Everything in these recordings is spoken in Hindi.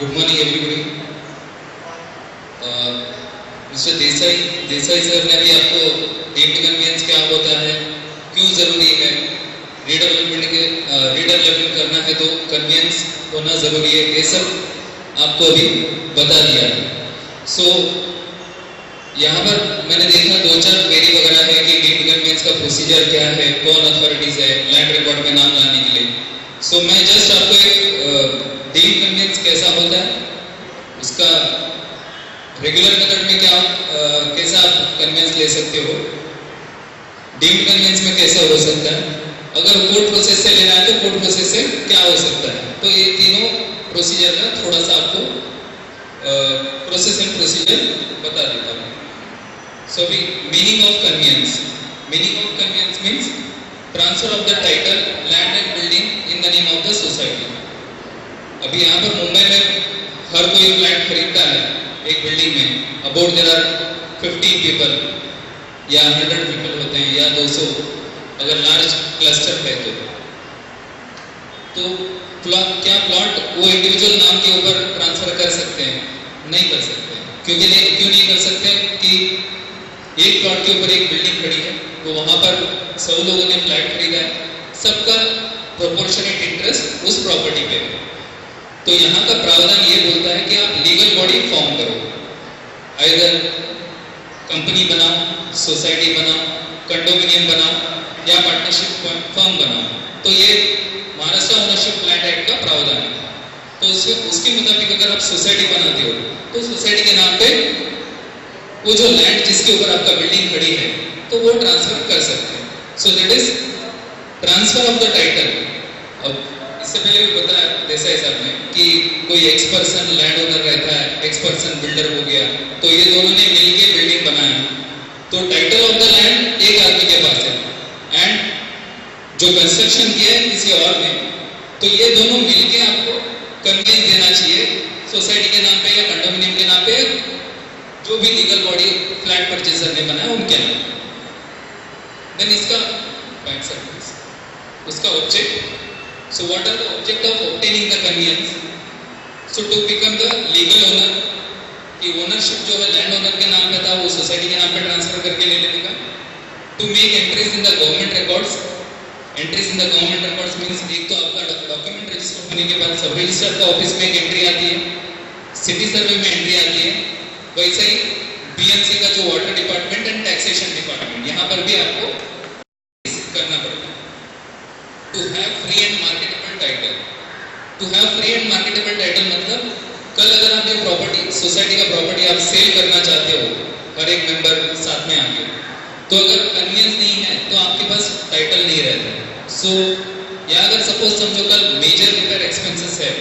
Good morning everybody. Mister Desai sir ने भी आपको डीम्ड कन्वेंस क्या होता है, क्यों ज़रूरी है, रीडेवलपमेंट करना है तो कन्वेंस होना ज़रूरी है, ये सब आपको अभी बता दिया है। सो यहाँ पर मैंने देखा 2-4 क्वेरी वगैरह है कि डीम्ड कन्वेंस का प्रोसीजर क्या है, कौन अथॉरिटीज़ है लैंड रिकॉर्ड में नाम लाने के लिए। सो मैं जस्ट आपको एक डीम्ड कन्वेंस कैसा होता है, उसका रेगुलर मेथड में क्या कैसा आप कन्वेंस ले सकते हो, डीम्ड कन्वेंस में कैसा हो सकता है, अगर कोर्ट प्रोसेस से लेना है तो कोर्ट प्रोसेस से क्या हो सकता है। तो ये तीनों प्रोसीजर का थोड़ा सा आपको प्रोसेस एंड प्रोसीजर बता देता हूँ। सो अभी meaning of conveyance means transfer of the title land and building in the name of the society. अभी यहाँ पर मुंबई में हर कोई फ्लैट खरीदता है एक बिल्डिंग में, अबाउट देयर आर 50 पीपल या 100 पीपल होते हैं या 200 अगर लार्ज क्लस्टर है तो क्या प्लॉट वो इंडिविजुअल नाम के ऊपर ट्रांसफर कर सकते हैं? नहीं कर सकते। क्यों नहीं कर सकते कि एक प्लॉट के ऊपर एक बिल्डिंग खड़ी है, तो वहां पर 100 लोगों ने फ्लैट खरीदा है, सबका प्रोपोर्शनेट इंटरेस्ट उस प्रॉपर्टी पे। तो यहाँ का प्रावधान ये बोलता है कि आप लीगल बॉडी फॉर्म करो, आइदर कंपनी बनाओ, सोसाइटी बनाओ, कंडोमिनियम बनाओ या पार्टनरशिप फर्म बनाओ। तो ये महाराष्ट्र ओनरशिप लैंड एक्ट का प्रावधान है। तो उसके मुताबिक अगर आप सोसाइटी बनाते हो तो सोसाइटी के नाम पे वो जो लैंड जिसके ऊपर आपका बिल्डिंग खड़ी है तो वो ट्रांसफर कर सकते हैं। So that is transfer of the title. अब इससे पहले भी बताया देसाई साहब ने कि कोई एक्स पर्सन लैंड ओनर रहता है, एक्स पर्सन बिल्डर हो गया, तो ये दोनों ने मिलके बिल्डिंग बनाया, तो टाइटल ऑफ द लैंड एक आदमी के पास है एंड जो कंस्ट्रक्शन किया है किसी और ने, तो ये दोनों मिलके आपको कन्वेंस देना चाहिए सोसाइटी के नाम पे या कंडोमिनियम के नाम पे, जो भी लीगल बॉडी फ्लैट परचेजर ने बनाया उनके नाम। देन इसका बैंक सर्विस, उसका object. So what are the object of obtaining the conveyance? So to become the legal owner, कि ओनरशिप जो है लैंड ओनर के नाम पे था वो सोसाइटी के नाम पे ट्रांसफर करके ले लेने का। To make entries in the government records, entries in the government records means एक तो आपका डॉक्यूमेंट रजिस्टर होने के बाद सब रजिस्टर का ऑफिस में एक एंट्री आती है, सिटी सर्वे में एंट्री आती है, वैसे ही बीएमसी का जो water department and taxation department, यहाँ पर भी आपको करना पड़ेगा। To have free and marketable title, to have free and marketable title मतलब कल अगर आप ये प्रॉपर्टी सोसाइटी का प्रॉपर्टी आप सेल करना चाहते हो हर एक मेंबर साथ में आके, तो अगर कन्वेंस नहीं है तो आपके पास टाइटल नहीं रहता। सो या अगर सपोज समझो कल मेजर रिपेयर एक्सपेंसेस है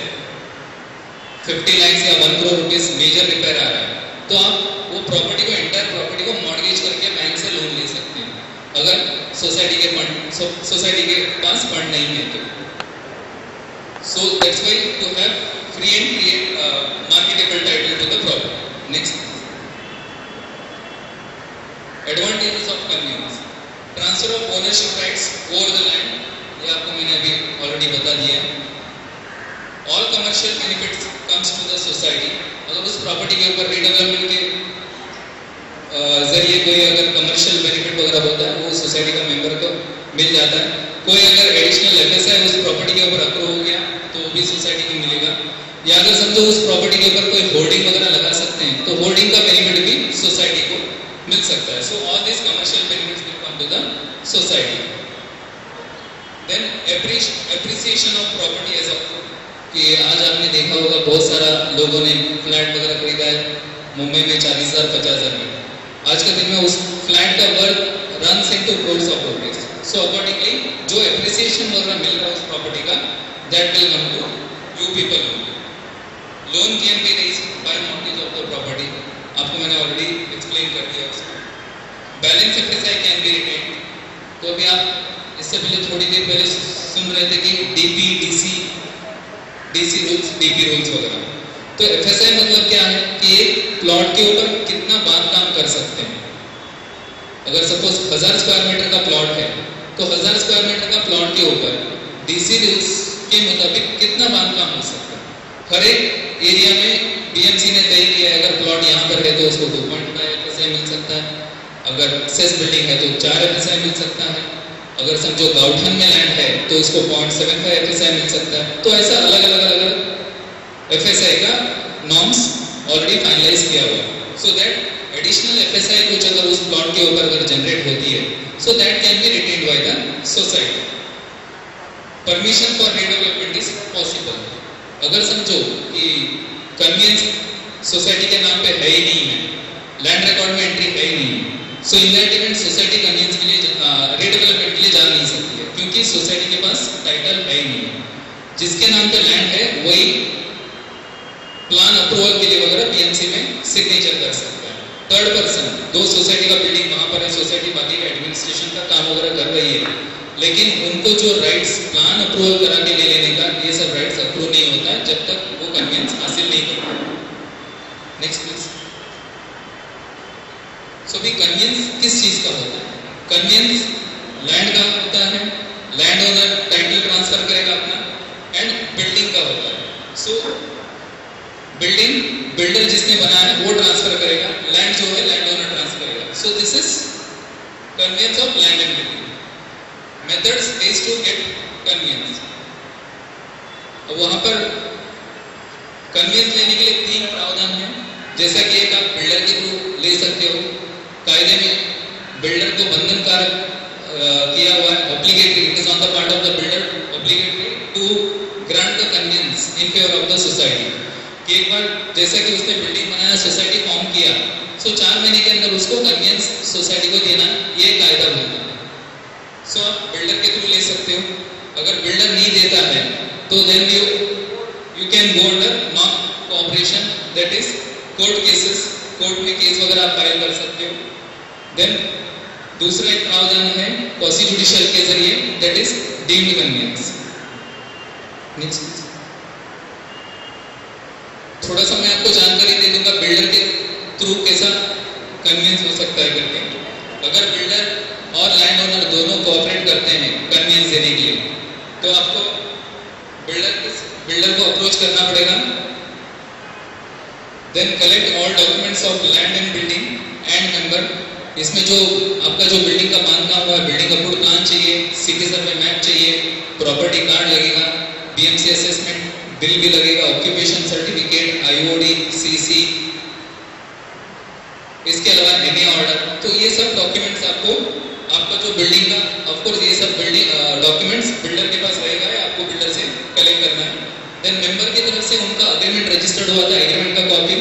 50 लाख या 1 करोड़ रुपीस मेजर रिपेयर आ रहा है, तो आप वो प्रॉपर्टी को एंटायर प्रॉपर्टी को मॉर्गेज करके बैंक से लोन ले सकते हैं अगर सोसाइटी के पास फंड नहीं है तो। So that's why to have free and marketable title to the property. Next, advantages of conveyance, transfer of ownership rights over the land, ये आपको मैंने अभी ऑलरेडी बता दिया है। All commercial benefits comes to the society, अगर उस प्रॉपर्टी के ऊपर रीडेवलपमेंट के जरिए कोई अगर कमर्शियल बेनिफिट वगैरह होता है वो सोसाइटी का मेंबर को मिल जाता है। कोई अगर एडिशनल एफएसआई उस प्रॉपर्टी के ऊपर अप्रूव हो गया तो वो भी सोसाइटी को मिलेगा, या अगर समझो उस प्रॉपर्टी के ऊपर कोई होर्डिंग वगैरह लगा सकते हैं तो होर्डिंग का बेनिफिट भी सोसाइटी को मिल सकता है। So all this commercial benefits will come to the society. Then appreciation of property as of, कि आज आपने देखा होगा बहुत सारा लोगों ने फ्लैट वगैरह खरीदा है मुंबई में 40,000 50,000 में, आज के दिन में उस फ्लैट का worth runs into crores of rupees. So accordingly जो एप्रिसिएशन वगैरह मिल रहा है उस प्रॉपर्टी का, that will come to you people. Loan can be raised by mortgage of the property, आपको मैंने ऑलरेडी एक्सप्लेन कर दिया उसको। Balance FSI can be retained, तो अभी आप इससे पहले थोड़ी देर पहले सुन रहे थे कि DP DC rules, DP rules वगैरह। तो एफएसआई मतलब क्या है कि एक प्लॉट के ऊपर कितना बांधकाम कर सकते हैं। अगर सपोज 1000 स्क्वायर मीटर का प्लॉट है तो 1000 स्क्वायर मीटर का प्लॉट के ऊपर डीसी रूल्स के मुताबिक कितना बांधकाम हो सकता है। हर एक एरिया में बीएमसी ने तय किया है, अगर प्लॉट यहाँ पर है तो उसको 2.5 FSI मिल सकता है, अगर सेस बिल्डिंग है तो 4 FSI मिल सकता है, अगर समझो गाउठन में लैंड है तो उसको 0.75 FSI मिल सकता है। तो ऐसा अलग अलग FSI का नॉर्म्स ऑलरेडी फाइनलाइज किया हुआ है। सो दैट एडिशनल FSI कुछ अगर उस प्लॉट के ऊपर अगर जनरेट होती है, so that can be retained by the society. Permission for redevelopment is possible. अगर समझो कि कन्वीनियंस सोसाइटी के नाम पे है ही नहीं है, लैंड रिकॉर्ड में एंट्री है ही नहीं, so in that event society convenience के लिए रीडेवलपमेंट के लिए जा नहीं सकती है, क्योंकि सोसाइटी के पास टाइटल है ही नहीं है। जिसके नाम पे लैंड है वही प्लान अप्रूवल के लिए वगैरह बीएमसी में सिग्नेचर कर सकता है। थर्ड पर्सन, दो सोसाइटी का बिल्डिंग वहां पर है, सोसाइटी बाकी का एडमिनिस्ट्रेशन का काम वगैरह कर रही है, लेकिन उनको जो राइट्स प्लान अप्रूवल करा के ले लेने का, ये सब राइट्स अप्रूव नहीं होता है जब तक वो कन्वीनियंस हासिल नहीं करता। Next please. सो भी कन्वीनियंस किस चीज का होता है? कन्वीनियंस लैंड का होता है, लैंड ओनर टाइटल ट्रांसफर करेगा अपना, एंड बिल्डिंग का होता है। सो बिल्डिंग बिल्डर जिसने बनाया है वो ट्रांसफर करेगा, लैंड जो है लैंड ओनर ट्रांसफर करेगा। So this is convenience of land and building. Methods is to get convenience. अब वहां पर कन्वीनियंस लेने के लिए 3 प्रावधान है, जैसा कि एक आप बिल्डर के थ्रू ले सकते हो। कायदे में बिल्डर को बंधनकारक किया हुआ है, obligatory, it is on the part of the builder, obligatory to grant the convenience in favour of the society. कि एक बार जैसा कि उसने बिल्डिंग बनाया, सोसाइटी फॉर्म किया, सो 4 महीने के अंदर उसको कन्वीनियंस सोसाइटी को देना, ये कायदा होता है। सो आप बिल्डर के थ्रू ले सकते हो। अगर बिल्डर नहीं देता है तो then you can go under non cooperation, that is court cases, court में केस वगैरह आप फाइल कर सकते हो। देन दूसरा एक प्रावधान है क्वासी जुडिशियल के जरिए, that is deemed convenience. Next. थोड़ा सा मैं आपको जानकारी दे दूंगा बिल्डर के थ्रू कैसा कन्वीनियंस हो सकता है करके। अगर बिल्डर और लैंड ओनर दोनों कोऑपरेट करते हैं कन्वीनियंस देने के लिए, तो आपको बिल्डर को अप्रोच करना पड़ेगा। Then collect all documents of land and building and member. इसमें जो आपका जो बिल्डिंग का बांधकाम हुआ है, बिल्डिंग अप्रूव्ड प्लान चाहिए, सिटी सर्वे मैप चाहिए, प्रॉपर्टी कार्ड लगेगा, बीएमसी असेसमेंट बिल भी लगेगा, ऑक्यूपेशन सर्टिफिकेट, आईओडी, सीसी, इसके अलावा एनी ऑर्डर। तो ये सब डॉक्यूमेंट्स आपका जो बिल्डिंग का, ऑफ कोर्स ये सब बिल्डिंग डॉक्यूमेंट्स बिल्डर के पास रहेगा, आपको बिल्डर से कलेक्ट करना है। देन मेंबर की तरफ से उनका अग्रीमेंट रजिस्टर्ड हुआ था, एग्रीमेंट का कॉपी,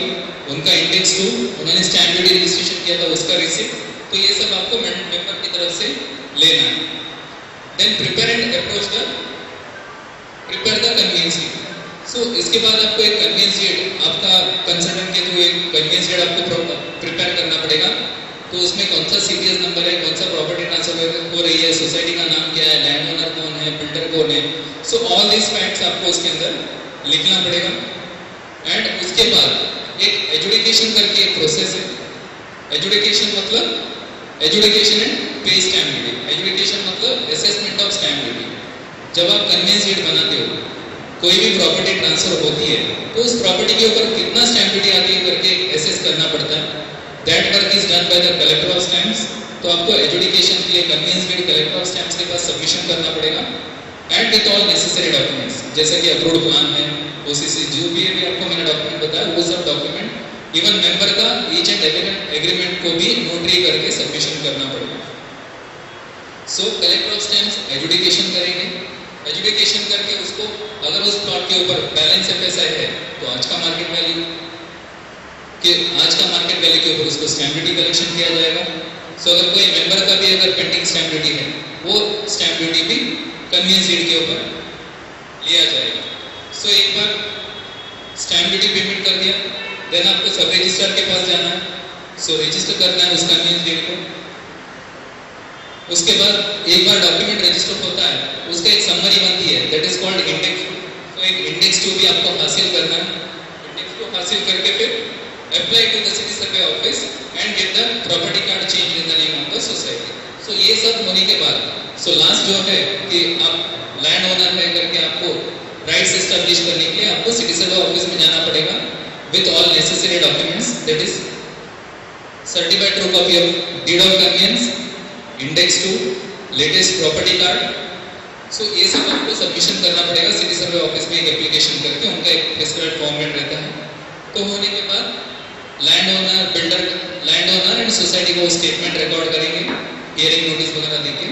उनका इंडेक्स 2, उन्होंने स्टैम्प ड्यूटी रजिस्ट्रेशन किया था, उसका रिसिप्ट, तो ये सब आपको मेंबर की तरफ से लेना है। Then prepare and approach the convenience deed. So इसके बाद आपको एक कन्वीनियंस डीड, आपका कंसल्टेंट के थ्रू एक कन्वीनियंस डीड आपको प्रिपेयर करना पड़ेगा। तो उसमें कौन सा सीरियस नंबर है, कौन सा प्रॉपर्टी ट्रांसफर हो रही है, सोसाइटी का नाम क्या है, लैंड ओनर कौन है, बिल्डर कौन है, सो ऑल दिस फैक्ट्स आपको उसके अंदर लिखना पड़ेगा। एंड उसके बाद एक एजुडिकेशन करके एक प्रोसेस है। एजुडिकेशन मतलब एजुडिकेशन एंड पे स्टैम्प ड्यूटी। एजुडिकेशन मतलब असेसमेंट ऑफ स्टैम्प ड्यूटी। जब आप कन्वीनियंस डीड बनाते हो, कोई भी प्रॉपर्टी ट्रांसफर होती है, तो उस प्रॉपर्टी के ऊपर कितना स्टैम्प ड्यूटी आती है करके एसेस करना पड़ता है। That work is done by the collector of stamps. तो आपको एजुडिकेशन के लिए convenience deed collector of stamps के पास सबमिशन करना पड़ेगा, and with all necessary documents, जैसे कि अप्रूव्ड प्लान है, ओसीसी, जो भी आपको मैंने डॉक्यूमेंट बताया, वो सब डॉक्यूमेंट, इवन मेंबर का ईच एंड एग्रीमेंट को भी नोटरी करके सबमिशन करना पड़ेगा। सो कलेक्टर ऑफ स्टैम्प्स एजुडिकेशन करेंगे, एजुडिकेशन करके उसको, अगर उस प्लॉट के ऊपर बैलेंस FSI है तो आज का मार्केट वैल्यू के ऊपर उसको स्टैम्प ड्यूटी कलेक्शन किया जाएगा। सो अगर कोई मेंबर का भी अगर पेंडिंग स्टैम्प ड्यूटी है, वो स्टैम्प ड्यूटी भी कन्वीनियंस डीड के ऊपर लिया जाएगा। सो एक बार स्टैम्प ड्यूटी पेमेंट कर दिया, देन आपको सब रजिस्ट्रार के पास जाना है, सो रजिस्टर करना है उस कन्वीनियंस डीड को। उसके बाद एक बार डॉक्यूमेंट रजिस्टर होता है, उसका एक समरी बनती है, दैट इज कॉल्ड इंडेक्स। तो एक इंडेक्स 2 भी आपको हासिल करना है। इंडेक्स को हासिल करके फिर apply to the city survey office and get the property card change in the name of the society. So ये सब होने के बाद, सो लास्ट जो है कि आप लैंड ओनर है करके आपको राइट राइट्स एस्टैब्लिश करने के लिए आपको सिटी सर्वे ऑफिस में जाना पड़ेगा with all necessary documents, that is certified true copy of deed of conveyance, index two latest property card. So ये सब आपको सबमिशन करना पड़ेगा सिटी सर्वे ऑफिस में एक एप्लीकेशन करके, उनका एक प्रिस्क्राइब्ड फॉर्मेट रहता है। तो होने के बाद land owner, builder, land owner and society को स्टेटमेंट रिकॉर्ड करेंगे, हियरिंग नोटिस वगैरह देके,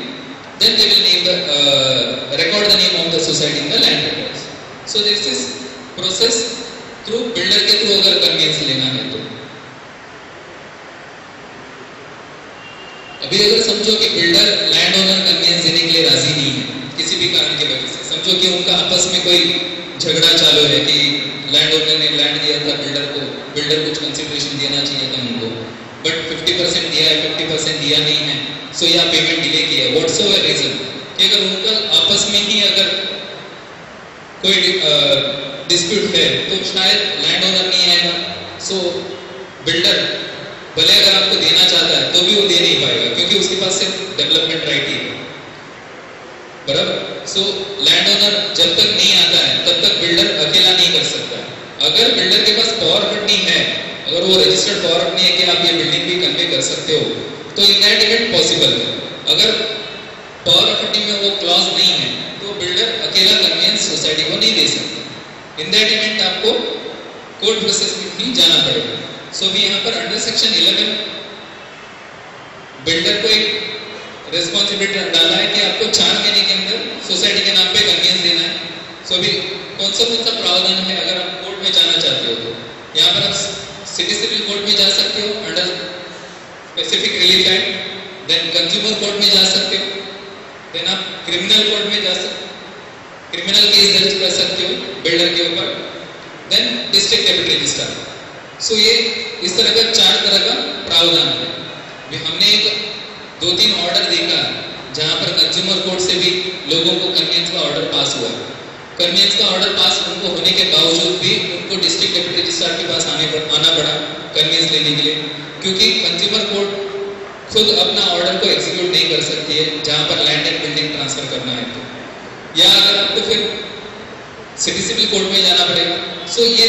then they will name the record the name of the society in the land records. So this is process through builder के थ्रू अगर कन्वेंस लेना है तो। अभी अगर समझो कि बिल्डर लैंड ओनर कन्वेंस देने के लिए राजी नहीं है किसी भी कारण की वजह से, समझो कि उनका आपस में कोई झगड़ा चालू है कि लैंड ओनर ने लैंड दिया था बिल्डर को, बिल्डर कुछ कंसिडरेशन देना चाहिए था उनको, बट 50% दिया है, 50% दिया नहीं है, सो या पेमेंट डिले किया, व्हाट्सएवर रीजन, कि अगर उनका आपस में ही अगर कोई डिस्प्यूट है तो शायद लैंड ओनर नहीं आएगा। सो बिल्डर भले अगर आपको देना चाहता है तो भी वो दे नहीं पाएगा क्योंकि उसके पास सिर्फ डेवलपमेंट राइट ही है, बराबर। सो लैंड ओनर जब तक नहीं आता है तब तक बिल्डर अकेला नहीं कर सकता है। अगर बिल्डर के पास पावर ऑफ अटर्नी है, अगर वो रजिस्टर्ड पावर ऑफ अटर्नी है कि आप ये बिल्डिंग भी कन्वे कर सकते हो, तो इन दैट इवेंट पॉसिबल है। अगर पावर ऑफ अटर्नी में वो क्लॉज नहीं है तो बिल्डर अकेला कन्वेंस सोसाइटी को नहीं दे सकता। इन दैट इवेंट आपको कोर्ट प्रोसेस में ही जाना पड़ेगा। सो भी यहाँ पर अंडर सेक्शन 11 बिल्डर को एक रिस्पॉन्सिबिलिटी डाला है कि आपको 4 महीने के अंदर सोसाइटी के नाम पे कन्वेंस देना है। सो भी कौन सा प्रावधान है अगर आप कोर्ट में जाना चाहते हो तो यहाँ पर आप सिटी सिविल कोर्ट में जा सकते हो under specific relief act, then consumer court में जा सकते हो, देन आप क्रिमिनल कोर्ट में जा सकते हो, क्रिमिनल केस दर्ज कर सकते हो बिल्डर के ऊपर, देन डिस्ट्रिक्ट डेप्यूटी रजिस्ट्रार। सो ये इस तरह का 4 तरह का प्रावधान है। हमने एक 2-3 ऑर्डर देखा जहां पर कंज्यूमर कोर्ट से भी लोगों को कन्वेंस का ऑर्डर पास हुआ। कन्वेंस का ऑर्डर पास उनको होने के बावजूद भी उनको डिस्ट्रिक्ट डेप्यूटी रजिस्ट्रार के पास आना पड़ा कन्वेंस लेने के लिए, क्योंकि कंज्यूमर कोर्ट खुद अपना ऑर्डर को एग्जीक्यूट नहीं कर सकती है जहां पर लैंड एंड बिल्डिंग ट्रांसफर करना है तो, या अगर आपको फिर सिटी सिविल कोर्ट में जाना पड़ेगा। सो ये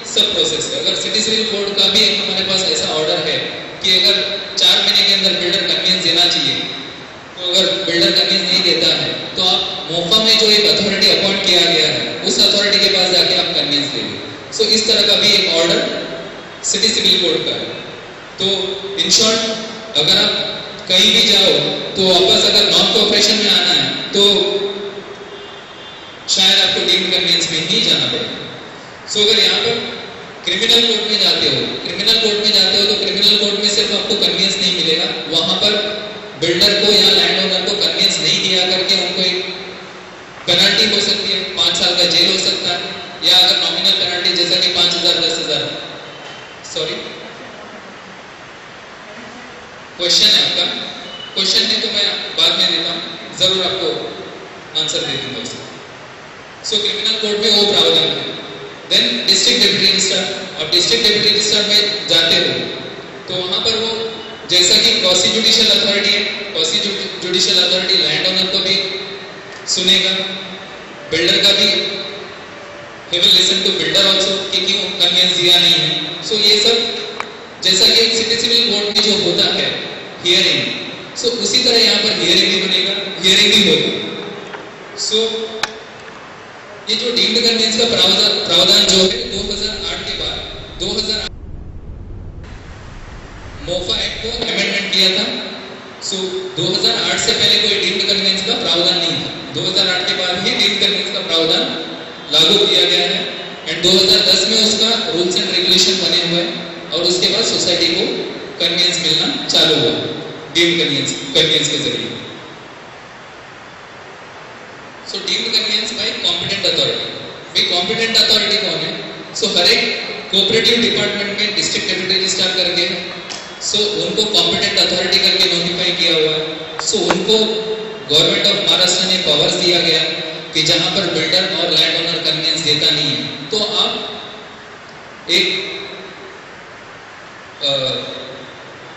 सब प्रोसेस है। अगर सिटी सिविल कोर्ट का भी हमारे पास ऐसा ऑर्डर है कि अगर 4 महीने के अंदर बिल्डर कन्वेंस देना चाहिए, तो अगर बिल्डर कन्वेंस नहीं देता है तो आप मौका में जो एक अथॉरिटी अपॉइंट किया गया है उस अथॉरिटी के पास जाके आप कन्वेंस देंगे। सो इस तरह का भी एक ऑर्डर सिटी सिविल कोर्ट का है। तो इन शॉर्ट अगर आप कहीं भी जाओ तो वापस अगर नॉन कोऑपरेशन में आना है तो शायद आपको डीम्ड कन्वेंस में ही जाना पड़ेगा। सो अगर यहाँ पर क्रिमिनल कोर्ट में जाते हो, तो क्रिमिनल कोर्ट में सिर्फ आपको कन्वेंस नहीं मिलेगा, वहां पर बिल्डर को या लैंड ओनर को कन्वेंस नहीं दिया करके उनको एक पेनल्टी हो सकती है, 5 साल का जेल हो सकता है, या अगर नॉमिनल पेनल्टी जैसा कि 5,000 10,000। सॉरी, क्वेश्चन है आपका? क्वेश्चन नहीं तो मैं बाद में देता हूँ, जरूर आपको आंसर दे दूंगा उसका। सो क्रिमिनल कोर्ट में वो प्रावधान है। देन डिस्ट्रिक्ट डेप्यूटी रजिस्ट्रार, अब डिस्ट्रिक्ट डेप्यूटी रजिस्ट्रार में जाते हो तो वहां पर वो जैसा कि क्वासी जुडिशियल अथॉरिटी है, quasi judicial authority land owner को भी सुनेगा, बिल्डर का भी, he will listen to builder also कि क्यों कन्वेंस दिया नहीं है। सो ये सब जैसा कि सिटी सिविल कोर्ट में जो होता है हियरिंग, सो उसी तरह यहाँ पर हियरिंग भी बनेगा, हियरिंग भी होगा। सो ये जो डीम्ड कन्वेंस का प्रावधान जो है 2008 के बाद 2008 मोफा एक्ट को अमेंडमेंट किया था। सो 2008 से पहले कोई डीम्ड कन्वेंस का प्रावधान नहीं था, 2008 के बाद ही डीम्ड कन्वेंस का प्रावधान लागू किया गया है एंड 2010 में उसका रूल्स एंड रेगुलेशन बने हुए हैं और उसके बाद सोसाइटी को कन्वेंस मिलना चालू हुआ डीम्ड कन्वेंस के जरिए। So deemed conveyance by competent authority. भाई कॉम्पिटेंट अथॉरिटी कौन है? सो हर एक कोऑपरेटिव डिपार्टमेंट में डिस्ट्रिक्ट डेप्यूटी रजिस्ट्रार करके, सो उनको कॉम्पिटेंट अथॉरिटी करके नोटिफाई किया हुआ है। सो उनको गवर्नमेंट ऑफ महाराष्ट्र ने पावर्स दिया गया कि जहां पर बिल्डर और लैंड ओनर कन्वेंस देता नहीं है तो आप एक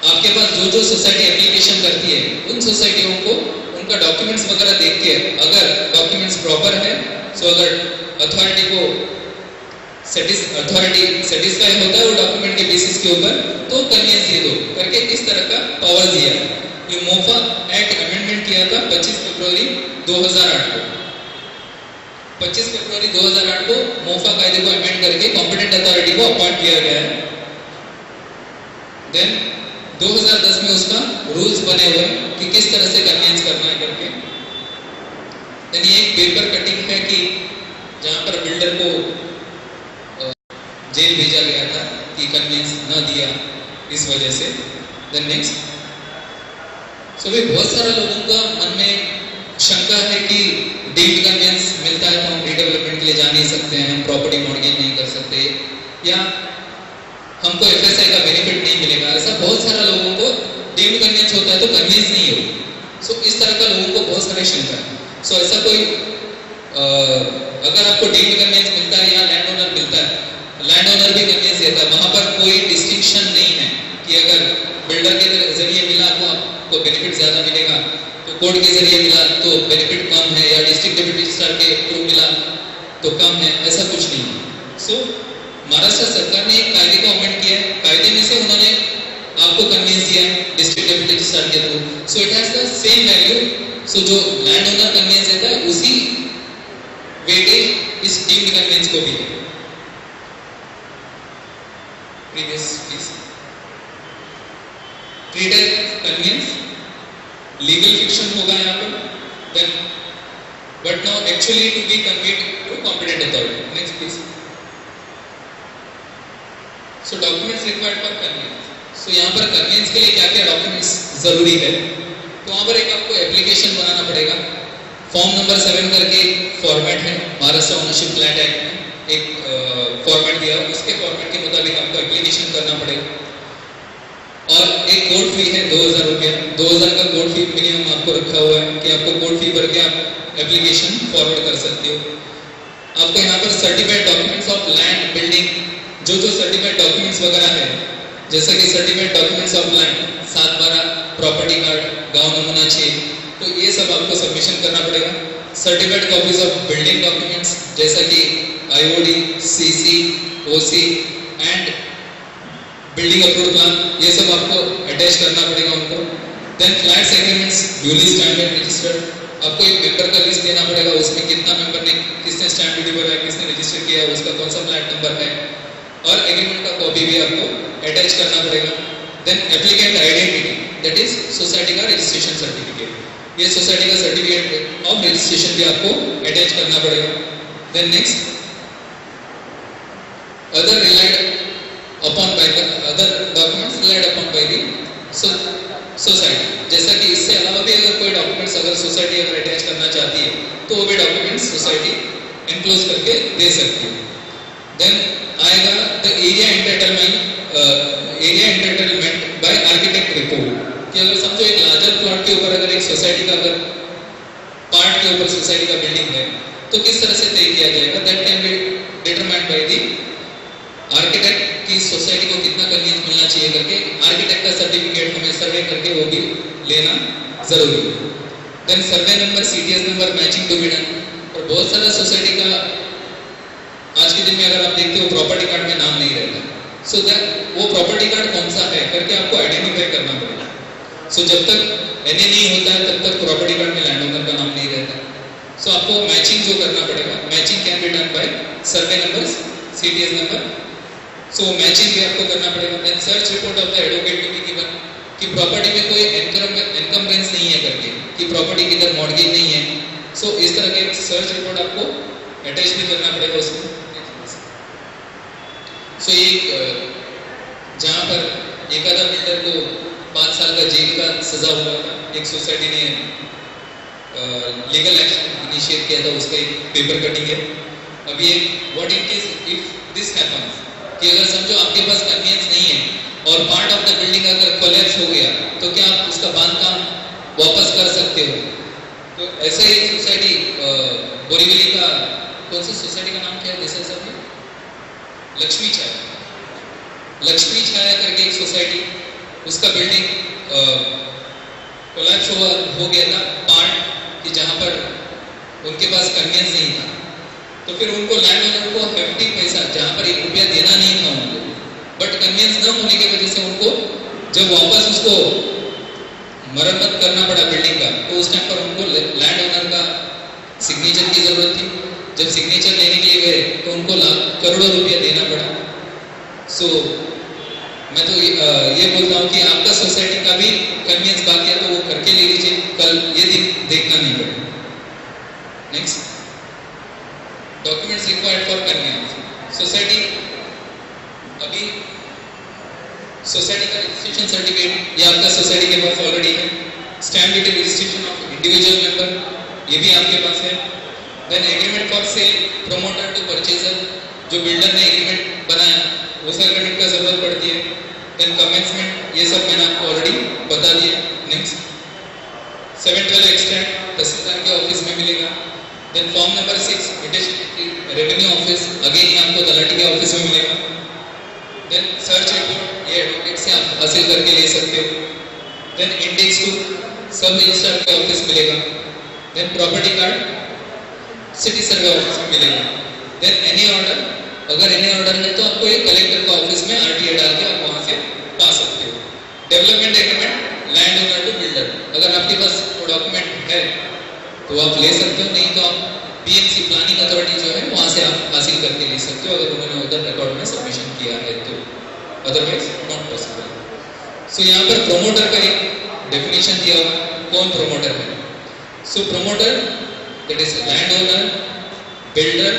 आपके पास जो सोसाइटी एप्लीकेशन करती है उन सोसाइटियों को उनका डॉक्यूमेंट्स वगैरह देख के, अगर डॉक्यूमेंट्स प्रॉपर है सो अगर अथॉरिटी को अथॉरिटी सेटिस्फाई होता है वो डॉक्यूमेंट के बेसिस के ऊपर तो कन्वीनियंस दे दो करके इस तरह का पावर दिया। ये मोफा एक्ट अमेंडमेंट किया था 25 फरवरी 2008 को। 25 फरवरी 2008 को मोफा कायदे को अमेंड करके कॉम्पिटेंट अथॉरिटी को अपॉइंट किया गया है। देन 2010 में उसका रूल्स बने हुए कि किस तरह से कन्वीनियंस करना है करके। देन ये एक पेपर कटिंग है कि जहां पर बिल्डर को जेल भेजा गया था कि कन्वीनियंस न दिया इस वजह से। देन नेक्स्ट, सो भी बहुत सारे लोगों का मन में शंका है कि डीम्ड कन्वीनियंस मिलता है तो हम रीडेवलपमेंट के लिए जा नहीं सकते हैं, हम प्रॉपर्टी मॉर्गेज नहीं कर सकते, या हमको एफएसआई का बेनिफिट नहीं मिलेगा। ऐसा बहुत सारा लोगों को डीम्ड कन्वीनियंस होता है तो कन्वीनियंस नहीं हो। सो इस तरह का लोगों को बहुत सारे शंका है। सो ऐसा कोई अगर आपको डीम्ड कन्वीनियंस मिलता है या लैंड ओनर मिलता है, लैंड ओनर भी कन्वीनियंस देता है, वहां पर कोई डिस्टिंक्शन नहीं है कि अगर बिल्डर के जरिए मिला आपको बेनिफिट ज्यादा मिलेगा, तो कोर्ट के जरिए मिला तो बेनिफिट कम है, या डिस्ट्रिक्ट डेप्यूटी रजिस्ट्रार के थ्रू मिला तो कम है, ऐसा कुछ नहीं है। सो महाराष्ट्र सरकार ने एक कायदे को अमेंड किया है, कायदे में से उन्होंने आपको कन्वीनियंस दिया है डिस्ट्रिक्ट डेप्यूटी रजिस्ट्रार के through. So it has the same value. So जो लैंड ओनर कन्वीनियंस देता है उसी वेटेज इस डीम्ड कन्वीनियंस को भी है। Previous please. Traded convenience legal fiction होगा यहाँ पर, then but now actually to be conveyed to competent authority. Next please. So documents required for convenience. So यहाँ पर कन्वीनियंस के लिए क्या क्या डॉक्यूमेंट्स जरूरी है, तो वहाँ पर एक आपको एप्लीकेशन बनाना पड़ेगा। फॉर्म नंबर 7 करके फॉर्मेट है महाराष्ट्र ओनरशिप लैंड एक्ट में, एक फॉर्मेट दिया, उसके फॉर्मेट के मुताबिक आपको एप्लीकेशन करना पड़ेगा। और एक कोर्ट फी है 2000 रुपया, 2000 का कोर्ट फी मिनिमम आपको रखा हुआ है कि आपको कोर्ट फी भर के आप एप्लीकेशन फॉरवर्ड कर सकते हो। आपको यहाँ पर certified documents of land building, जो सर्टिफाइड डॉक्यूमेंट्स वगैरह है, जैसे कि certified documents of land 7/12 property card गांव नमूना 6, तो ये सब आपको सबमिशन करना पड़ेगा। Certified copies of building documents जैसा कि IOD, CC, OC and building approved plan, ये सब आपको अटैच करना पड़ेगा उनको। Then flats agreements duly stamped and registered, आपको एक मेंबर का लिस्ट देना पड़ेगा, उसमें कितना मेंबर ने किसने स्टैम्प ड्यूटी भरा है, किसने रजिस्टर किया है, उसका कौन सा फ्लैट नंबर है, और एग्रीमेंट का कॉपी भी आपको अटैच करना पड़ेगा। Then applicant identity, that is society का रजिस्ट्रेशन सर्टिफिकेट, ये सोसाइटी का सर्टिफिकेट ऑफ रजिस्ट्रेशन भी आपको अटैच करना पड़ेगा। Then next, other relied upon by the other documents relied upon by the society, जैसा कि इससे अलावा भी अगर कोई डॉक्यूमेंट्स अगर सोसाइटी अगर अटैच करना चाहती है तो वो भी डॉक्यूमेंट्स सोसाइटी एनक्लोज करके दे सकती है। देन आएगा the area entitlement by architect report, कि अगर समझो एक लार्जर प्लॉट के ऊपर अगर एक सोसाइटी का अगर पार्ट के ऊपर सोसाइटी का बिल्डिंग है तो किस तरह से तय किया जाएगा, that can be determined by the architect की सोसाइटी को कितना कन्वीनियंस मिलना चाहिए करके आर्किटेक्ट का सर्टिफिकेट हमें सर्वे करके वो भी लेना जरूरी है। Then survey number, CTS number matching to be done, और बहुत सारा सोसाइटी का आज के दिन में अगर आप देखते हो प्रॉपर्टी कार्ड में नाम नहीं रहता, सो दैट वो प्रॉपर्टी कार्ड कौन सा है करके आपको आइडेंटिफाई करना पड़ेगा। सो जब तक NA नहीं होता है तब तक प्रॉपर्टी कार्ड में लैंड ओनर का नाम नहीं रहता। सो आपको मैचिंग जो करना पड़ेगा, matching can be done by survey number, CTS number, so matching भी आपको करना पड़ेगा। Then search report of the advocate to be given, कि प्रॉपर्टी में कोई एनकम्बरेंस नहीं है करके, कि प्रॉपर्टी की इधर मॉर्गेज नहीं है। सो इस तरह के सर्च रिपोर्ट आपको अटैच भी करना पड़ेगा उसमें। सो एक जहाँ पर एक आधा बिल्डर को 5 साल का जेल का सजा हुआ था, एक सोसाइटी ने लीगल एक्शन इनिशिएट किया था, उसका एक पेपर कटिंग है। अभी एक what in case if this happens, कि अगर समझो आपके पास कन्वीनियंस नहीं है और पार्ट ऑफ द बिल्डिंग अगर कोलैप्स हो गया तो क्या आप उसका बांधकाम वापस कर सकते हो। तो ऐसे ही एक सोसाइटी बोरीवली का, कौन सी सोसाइटी का नाम क्या है देसाई साहब, लक्ष्मी छाया, लक्ष्मी छाया करके एक सोसाइटी, उसका बिल्डिंग कोलैप्स हो गया था पार्ट, कि जहाँ पर उनके पास कन्वीनियंस नहीं था। तो फिर उनको लैंड ओनर को hefty पैसा, जहाँ पर 1 रुपया देना नहीं था उनको, बट कन्वीनियंस न होने की वजह से उनको जब वापस उसको मरम्मत करना पड़ा बिल्डिंग का, तो उस टाइम पर उनको लैंड ओनर का सिग्नेचर की जरूरत थी। जब सिग्नेचर लेने के लिए गए तो उनको करोड़ों रुपया देना पड़ा। सो मैं तो ये बोलता हूँ कि आपका सोसाइटी का भी कन्वीनियंस बाकी है तो वो करके ले लीजिए, कल ये देखना नहीं पड़े। Next, documents required for convenience. Society, अभी सोसाइटी का रजिस्ट्रेशन सर्टिफिकेट ये आपका सोसाइटी के पास ऑलरेडी है। Stamp duty registration of individual member ये भी आपके पास है। Then agreement for sale promoter to purchaser, जो बिल्डर ने एग्रीमेंट बनाया उस एग्रीमेंट का जरूरत पड़ती है। देन कमेंसमेंट, ये सब मैंने आपको ऑलरेडी बता दिया। नेक्स्ट, 712 एक्सट्रैक्ट तहसीलदार के ऑफिस में मिलेगा। Then form number 6 revenue office, again आपको तलाटी के ऑफिस में मिलेगा। देन सर्च रिपोर्ट, ये एडवोकेट से आप हासिल करके ले सकते हो। Then index two sub registrar के ऑफिस मिलेगा। Then property card city survey office में मिलेगा। देन एनी ऑर्डर, अगर एनी ऑर्डर है तो आपको एक कलेक्टर का ऑफिस में आरटीए डाल के आप वहां से पा सकते हो। Development agreement land owner to builder, अगर आपके पास वो डॉक्यूमेंट है तो आप ले सकते हो, नहीं तो आप पीएमसी प्लानिंग अथॉरिटी जो है वहां से आप हासिल करके ले सकते हो, अगर उन्होंने उधर रिकॉर्ड में सबमिशन किया है तो, अदरवाइज नॉट पॉसिबल। सो यहाँ पर प्रोमोटर का एक डेफिनेशन दिया हुआ, कौन प्रोमोटर है। So promoter that is land owner, builder,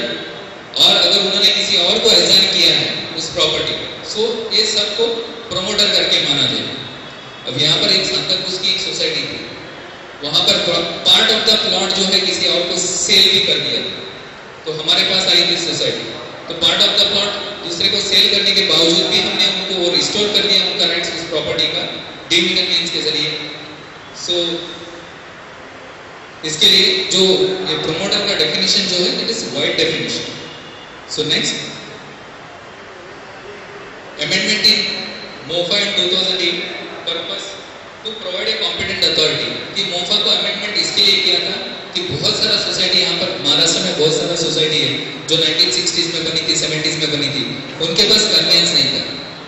और अगर उन्होंने किसी और को एजाइन किया है उस प्रॉपर्टी, सो ये सबको प्रोमोटर करके माना जाएगा। अब यहाँ पर एक सांताक्रूज की एक सोसाइटी थी, वहां पर पार्ट ऑफ द प्लॉट जो है किसी और को सेल भी कर दिया, तो हमारे पास आई थी सोसाइटी, तो पार्ट ऑफ द प्लॉट दूसरे को सेल करने के बावजूद भी हमने उनको वो रिस्टोर कर दिया, उनका राइट्स उस प्रॉपर्टी का डीम्ड कन्वीनियंस के जरिए। सो इसके लिए जो ये प्रोमोटर का डेफिनेशन जो है it is wide definition. So next, amendment in MOFA in 2008 purpose to provide a competent authority, कि मोफा को अमेंडमेंट इसके लिए किया था कि बहुत सारा सोसाइटी यहाँ पर महाराष्ट्र में बहुत सारा सोसाइटी है जो 1960s में बनी थी, 70s में बनी थी, उनके पास कन्वीनियंस नहीं था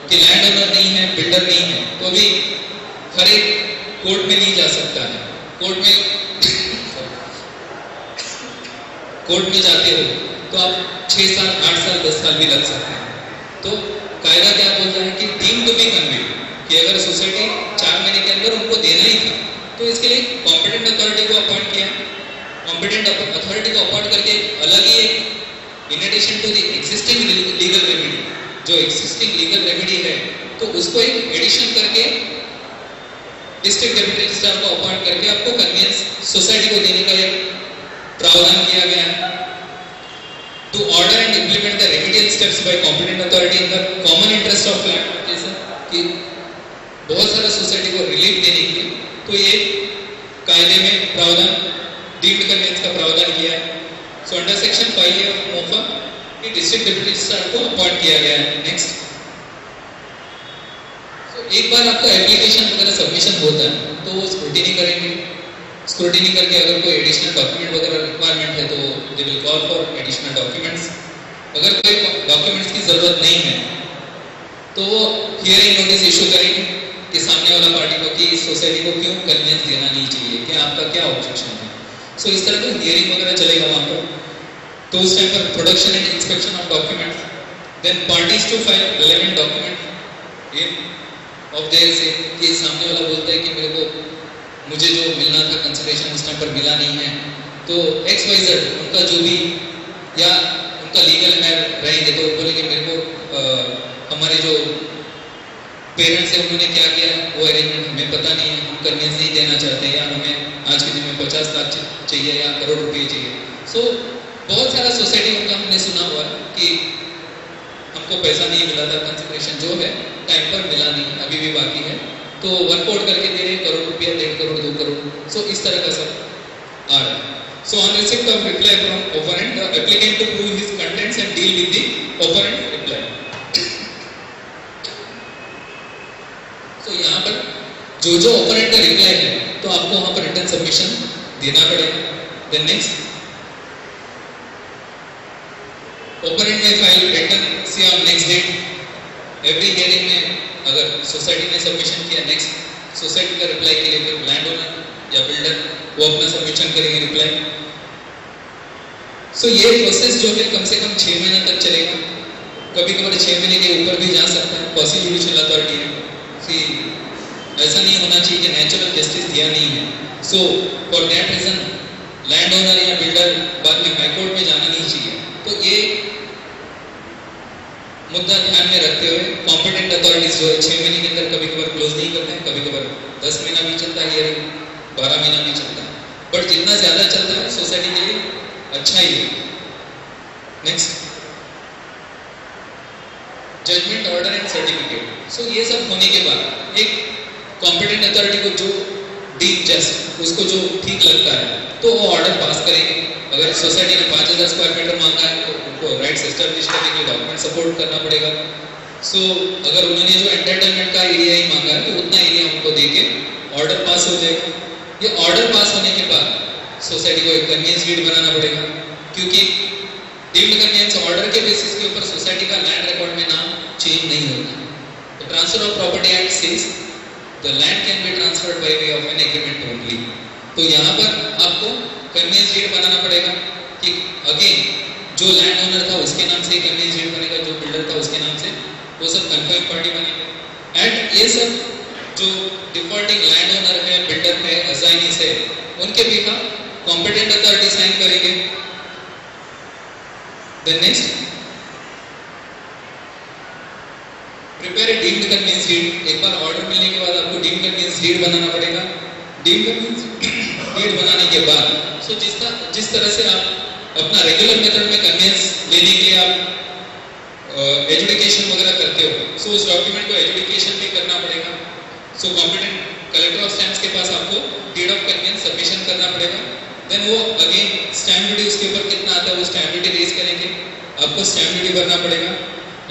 कि लैंड ओनर नहीं है, बिल्डर नहीं है, तो अभी हर एक कोर्ट में नहीं जा सकता है। कोर्ट में जाते हो तो आप 6 साल 8 साल 10 साल भी लग सकते हैं। तो कायदा क्या बोलता है कि डीम टू बी कन्वेड, कि अगर सोसाइटी 4 महीने के अंदर उनको देना ही था तो इसके लिए कॉम्पिटेंट अथॉरिटी को अपॉइंट किया। कॉम्पिटेंट अथॉरिटी को अपॉइंट करके अलग ही एक in addition to the existing legal remedy, जो एग्जिस्टिंग लीगल रेमेडी है तो उसको एक एडिशन करके डिस्ट्रिक्ट डेप्यूटी रजिस्ट्रार को अपॉइंट करके आपको कन्वीनियंस सोसाइटी को देने का एक प्रावधान किया गया है। To order and implement the remedial steps by competent authority in the common interest of land purchaser, कि बहुत सारा सोसाइटी को रिलीफ देने के लिए तो ये कायदे में प्रावधान डीम्ड कन्वीनियंस का प्रावधान किया है। So under section 5A of MOFA कि डिस्ट्रिक्ट डेप्यूटी रजिस्ट्रार को अपॉइंट किया गया है। नेक्स्ट, सो एक बार आपका एप्लीकेशन वगैरह सबमिशन होता है तो वो स्क्रूटिनी करेंगे, स्क्रूटिनी करके अगर कोई एडिशनल डॉक्यूमेंट वगैरह रिक्वायरमेंट है तो they will call for additional documents. अगर कोई डॉक्यूमेंट्स की जरूरत नहीं है तो वो हियरिंग नोटिस इशू करेंगे कि सामने वाला पार्टी को कि इस सोसाइटी को क्यों कन्वीनियंस देना नहीं चाहिए, क्या आपका क्या ऑब्जेक्शन है। सो इस तरह का हियरिंग वगैरह चलेगा वहाँ पर। तो उस टाइम पर production and inspection of documents, then parties to file relevant document in of their say, कि सामने वाला बोलता है कि मेरे को मुझे जो मिलना था कंसिडरेशन उस टाइम पर मिला नहीं है, तो XYZ उनका जो भी या उनका लीगल है रहेंगे तो बोलेंगे मेरे को हमारे जो पेरेंट्स है उन्होंने क्या किया वो अरेंजमेंट हमें पता नहीं है, हम कन्वीनियंस नहीं देना चाहते, या हमें आज के दिन में 50 लाख चाहिए या करोड़ रुपये चाहिए। सो बहुत सारा सोसाइटी उनका हमने सुना हुआ कि हमको पैसा नहीं मिला था, कंसिडरेशन जो है टाइम पर मिला नहीं, अभी भी बाकी है, तो वर्कआउट करके दे रहे करोड़ रुपया, 1.5 करोड़ 2 करोड़। सो इस तरह का सब आ रहा है। So on receipt of reply from opponent, the applicant to prove his contents and deal with the opponent reply. So यहाँ पर जो opponent का reply है तो आपको वहाँ पर written submission देना पड़ेगा। Then next, ओपोनेंट में file return see on next date. Every hearing में अगर सोसाइटी ने सबमिशन किया, नेक्स्ट सोसाइटी का रिप्लाई के लिए फिर लैंड ओनर या बिल्डर वो अपना सबमिशन करेंगे रिप्लाई। सो ये प्रोसेस जो है कम से कम 6 महीने तक चलेगा, कभी कभार 6 महीने के ऊपर भी जा सकता है। क्वासी जुडिशियल अथॉरिटी है कि ऐसा नहीं होना चाहिए कि नेचुरल जस्टिस दिया नहीं है। So for that reason land owner या बिल्डर बाद में हाईकोर्ट में जाना नहीं चाहिए। तो ये मुद्दा ध्यान में रखते हुए कॉम्पिटेंट अथॉरिटीज जो है 6 महीने के अंदर कभी कभार क्लोज नहीं करते हैं, कभी कभार 10 महीना भी चलता है, हियरिंग 12 महीना भी चलता है, बट जितना ज्यादा चलता है सोसाइटी के लिए अच्छा ही है। Next, judgement order and certificate. So ये सब होने के बाद एक कॉम्पिटेंट अथॉरिटी को जो डीम जस्ट उसको जो ठीक लगता है तो वो ऑर्डर पास करेंगे। अगर सोसाइटी ने 5000 स्क्वायर मीटर मांगा है तो उनको राइट्स एस्टेब्लिश करने के लिए डॉक्यूमेंट सपोर्ट करना पड़ेगा। सो अगर उन्होंने जो एंटरटेनमेंट का एरिया ही मांगा है तो उतना एरिया उनको देके ऑर्डर पास हो जाएगा। ये ऑर्डर पास होने के बाद सोसाइटी को एक कन्वीनियंस डीड बनाना पड़ेगा, क्योंकि डीम्ड कन्वीनियंस ऑर्डर के बेसिस के ऊपर सोसाइटी का लैंड रिकॉर्ड में नाम चेंज नहीं होता। The transfer of property act says the land can be transferred by way of an agreement only. तो यहाँ पर आपको कन्वीनियंस डीड बनाना पड़ेगा कि अगेन जो लैंड ओनर था उसके नाम से कन्वीनियंस डीड बनेगा, जो बिल्डर था उसके नाम से, वो सब कन्फर्म पार्टी बनेंगे। एंड ये सब जो डिफॉल्टिंग लैंड ओनर है, बिल्डर है, असाइनीज है, उनके बिहाफ कॉम्पिटेंट अथॉरिटी साइन करेंगे। Then next, prepare a deemed convenience deed. एक बार ऑर्डर मिलने के बाद आपको डीम्ड कन्वीनियंस डीड बनाना पड़ेगा। डीम्ड कन्वीनियंस डीड बनाने के बाद सो जिस तरह से आप अपना रेगुलर मेथड में कन्वीनियंस लेने के लिए आप एजुकेशन वगैरह करते हो, सो उस डॉक्यूमेंट को एजुकेशन भी करना पड़ेगा। सो कॉम्पिटेंट कलेक्टर ऑफ स्टैम्प्स के पास आपको डीड ऑफ कन्वीनियंस सबमिशन करना पड़ेगा। देन वो अगेन स्टैम्प ड्यूटी उसके ऊपर कितना आता है वो स्टैम्प ड्यूटी रेज करेंगे, आपको स्टैम्प ड्यूटी भरना पड़ेगा।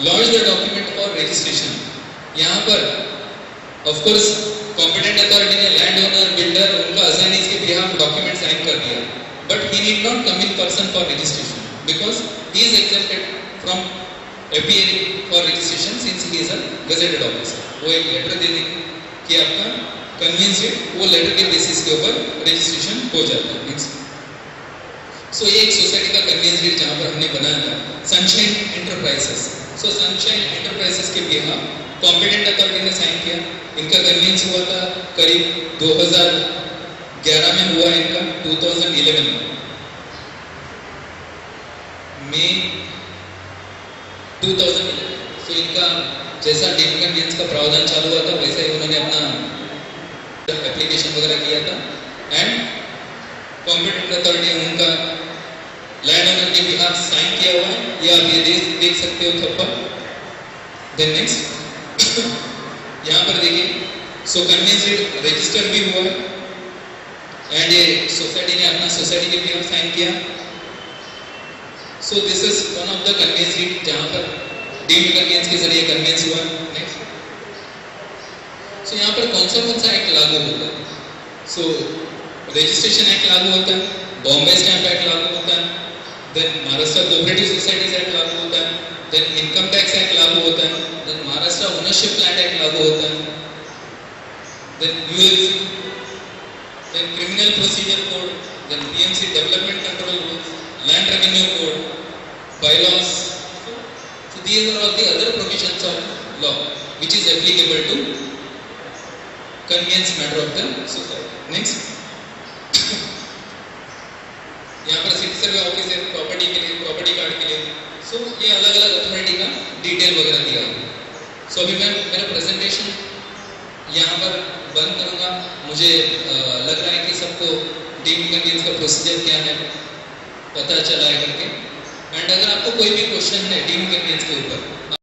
Launch the document for registration. यहाँ पर ऑफ कोर्स कॉम्पिटेंट अथॉरिटी ने लैंड ओनर, बिल्डर, उनका असाइनीज के बिहाफ डॉक्यूमेंट साइन कर दिया, but he need not come in person for registration because he is accepted from appearing for registration since he is a gazetted officer। वो एक लेटर दे देंगे कि आपका कन्वीनियंस डीड, वो लेटर के बेसिस के ऊपर रजिस्ट्रेशन हो जाता है। सो ये एक सोसाइटी का कन्वीनियंस डीड जहाँ पर हमने बनाया था सनशाइन एंटरप्राइजेस। सो सनशाइन एंटरप्राइजेस के बिहाफ कॉम्पिटेंट अथॉरिटी ने साइन किया। इनका कन्वीनियंस हुआ था करीब 2011 में हुआ, इनका 2011 में मई 2011। सो इनका जैसा डीम्ड कन्वीनियंस का प्रावधान चालू हुआ था वैसा ही उन्होंने अपना एप्लीकेशन वगैरह किया था एंड कॉम्पिटेंट अथॉरिटी ने उनका लैंड ओनर के बिहाफ साइन किया हुआ है। ये आप ये देख सकते हो थप्पा। देन नेक्स्ट यहाँ पर देखिए, सो कन्वीनियंस डीड रजिस्टर भी हुआ है एंड ये सोसाइटी ने अपना सोसाइटी के बिहाफ साइन किया। So this is one of the convenience deed जहाँ पर डीम्ड कन्वीनियंस के जरिए कन्वीनियंस हुआ। नेक्स्ट, सो यहाँ पर कौन सा एक्ट लागू होता है? सो रजिस्ट्रेशन एक्ट लागू होता है, बॉम्बे स्टैंप एक्ट लागू होता है, then Maharashtra cooperative societies act लागू होता है, देन इनकम टैक्स एक्ट लागू होता है, then Maharashtra ownership land act लागू होता है, then ULC, then criminal procedure code, then PMC development control rules, land revenue code, bylaws. So these are all the other provisions of law which is applicable to conveyance matter of the society. Next, यहाँ पर सिटी सर्वे ऑफिस है प्रॉपर्टी के लिए, प्रॉपर्टी कार्ड के लिए। सो ये अलग अलग अथॉरिटी का डिटेल वगैरह दिया है। सो अभी मैं मेरा प्रेजेंटेशन यहाँ पर बंद करूँगा। मुझे लग रहा है कि सबको डीम्ड कन्वीनियंस का प्रोसीजर क्या है पता चला है करके। एंड अगर आपको कोई भी क्वेश्चन है डीम्ड कन्वीनियंस के ऊपर